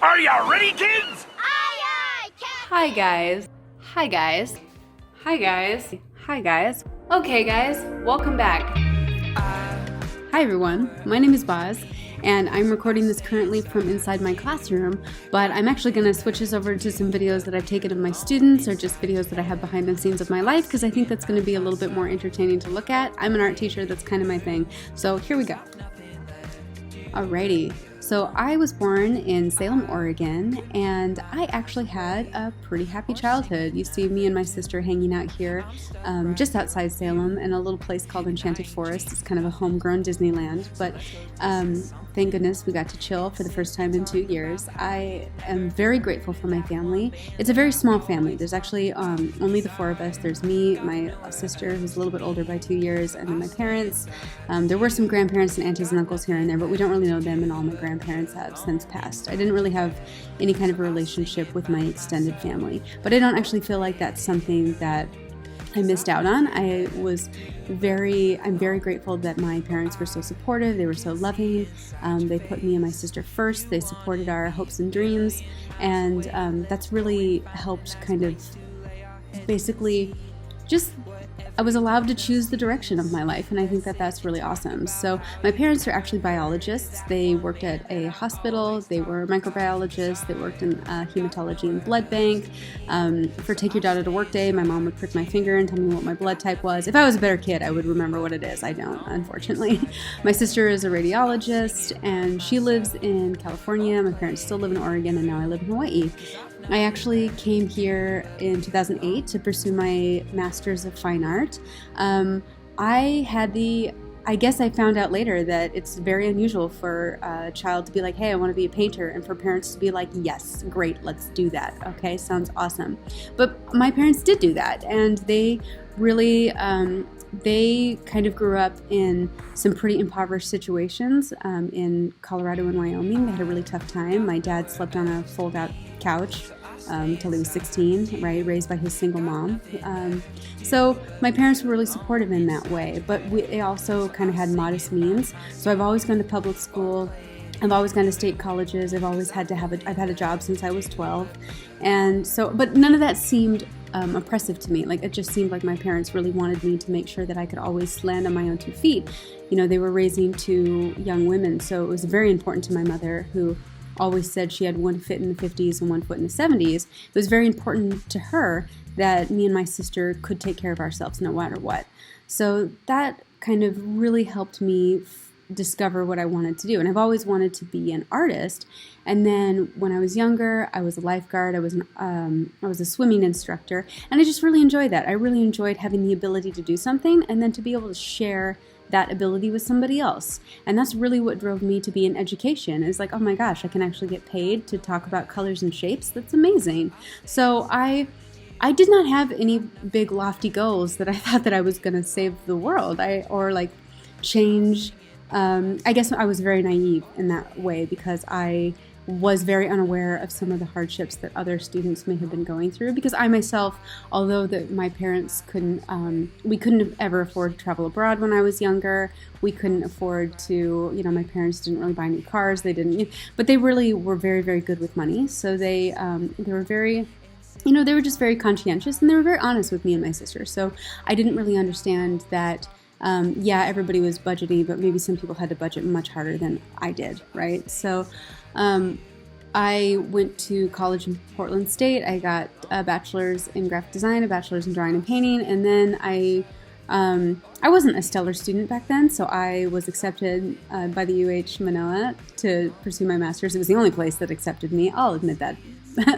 Are you ready, kids? Aye, aye, Captain. Hi guys. Hi guys. Hi guys. Hi guys. Okay guys, welcome back. Hi everyone, my name is Boz, and I'm recording this currently from inside my classroom, but I'm actually going to switch this over to some videos that I've taken of my students, or just videos that I have behind the scenes of my life, because I think that's going to be a little bit more entertaining to look at. I'm an art teacher, that's kind of my thing. So here we go. Alrighty. So I was born in Salem, Oregon, and I actually had a pretty happy childhood. You see me and my sister hanging out here just outside Salem in a little place called Enchanted Forest. It's kind of a homegrown Disneyland, but thank goodness we got to chill for the first time in 2 years. I am very grateful for my family. It's a very small family. There's actually only the four of us. There's me, my sister, who's a little bit older by 2 years, and then my parents. There were some grandparents and aunties and uncles here and there, but we don't really know them, and all my grandparents have since passed. I didn't really have any kind of a relationship with my extended family, but I don't actually feel like that's something that I missed out on. I'm very grateful that my parents were so supportive. They were so loving. They put me and my sister first. They supported our hopes and dreams, and that's really helped kind of basically just I was allowed to choose the direction of my life, and I think that that's really awesome. So my parents are actually biologists. They worked at a hospital. They were microbiologists. They worked in hematology and blood bank. For Take Your Daughter to Work Day, my mom would prick my finger and tell me what my blood type was. If I was a better kid, I would remember what it is. I don't, unfortunately. My sister is a radiologist, and she lives in California. My parents still live in Oregon, and now I live in Hawaii. I actually came here in 2008 to pursue my Master's of Fine Art. I guess I found out later that it's very unusual for a child to be like, hey, I want to be a painter, and for parents to be like, yes, great, let's do that. Okay, sounds awesome. But my parents did do that, and they really, they kind of grew up in some pretty impoverished situations in Colorado and Wyoming. They had a really tough time. My dad slept on a fold-out couch until he was 16, right, raised by his single mom. So my parents were really supportive in that way, but they also kind of had modest means. So I've always gone to public school. I've always gone to state colleges. I've always had I've had a job since I was 12. And so, but none of that seemed oppressive to me. Like, it just seemed like my parents really wanted me to make sure that I could always land on my own 2 feet. You know, they were raising 2 young women, so it was very important to my mother, who always said she had one foot in the 50s and one foot in the 70s. It was very important to her that me and my sister could take care of ourselves no matter what. So that kind of really helped me discover what I wanted to do. And I've always wanted to be an artist. And then when I was younger, I was a lifeguard. I was a swimming instructor, and I just really enjoyed that. I really enjoyed having the ability to do something and then to be able to share that ability with somebody else. And that's really what drove me to be in education. It's like, oh my gosh, I can actually get paid to talk about colors and shapes. That's amazing. So I did not have any big lofty goals that I thought that I was going to save the world or change. I guess I was very naive in that way, because I was very unaware of some of the hardships that other students may have been going through, because I myself, although that my parents we couldn't ever afford to travel abroad when I was younger. We couldn't afford to, my parents didn't really buy new cars. They didn't, but they really were very, very good with money. So they were very, they were just very conscientious, and they were very honest with me and my sister. So I didn't really understand that. Everybody was budgeting, but maybe some people had to budget much harder than I did, right? So I went to college in Portland State. I got a bachelor's in graphic design, a bachelor's in drawing and painting, and then I wasn't a stellar student back then, so I was accepted by the UH Manoa to pursue my master's. It was the only place that accepted me. I'll admit that.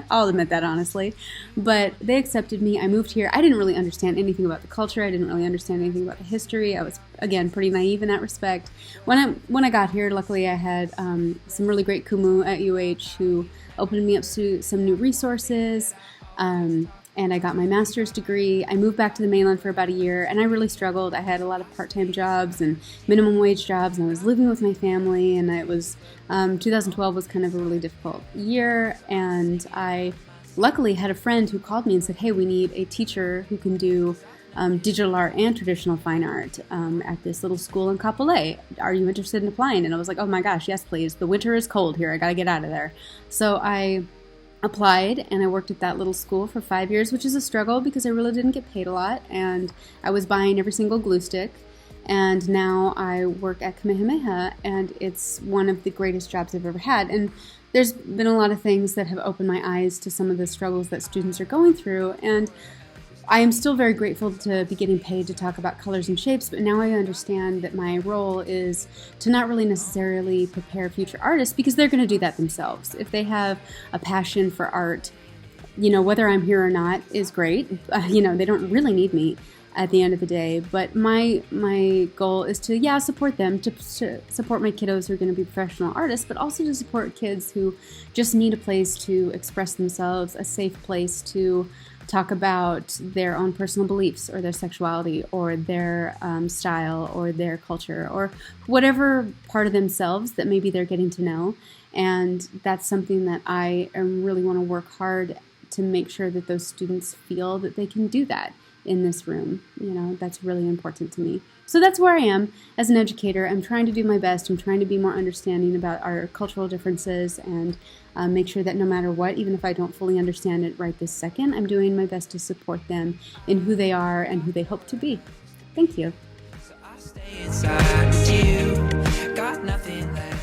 I'll admit that honestly. But they accepted me. I moved here. I didn't really understand anything about the culture. I didn't really understand anything about the history. I was, again, pretty naive in that respect. When I got here, luckily I had some really great kumu at UH who opened me up to some new resources. And I got my master's degree. I moved back to the mainland for about a year, and I really struggled. I had a lot of part-time jobs and minimum wage jobs, and I was living with my family, and it was 2012 was kind of a really difficult year, and I luckily had a friend who called me and said, hey, we need a teacher who can do digital art and traditional fine art at this little school in Kapolei. Are you interested in applying? And I was like, oh my gosh, yes, please. The winter is cold here. I got to get out of there. So I applied and I worked at that little school for 5 years, which is a struggle because I really didn't get paid a lot. And I was buying every single glue stick. And now I work at Kamehameha, and it's one of the greatest jobs I've ever had. And there's been a lot of things that have opened my eyes to some of the struggles that students are going through. And I am still very grateful to be getting paid to talk about colors and shapes, but now I understand that my role is to not really necessarily prepare future artists, because they're going to do that themselves. If they have a passion for art, whether I'm here or not is great. They don't really need me at the end of the day, but my goal is to support them, to support my kiddos who are going to be professional artists, but also to support kids who just need a place to express themselves, a safe place to talk about their own personal beliefs or their sexuality or their style or their culture or whatever part of themselves that maybe they're getting to know. And that's something that I really want to work hard to make sure that those students feel that they can do that in this room. That's really important to me. So that's where I am as an educator. I'm trying to do my best. I'm trying to be more understanding about our cultural differences and make sure that no matter what, even if I don't fully understand it right this second, I'm doing my best to support them in who they are and who they hope to be. Thank you. So I stay inside with you, got nothing left.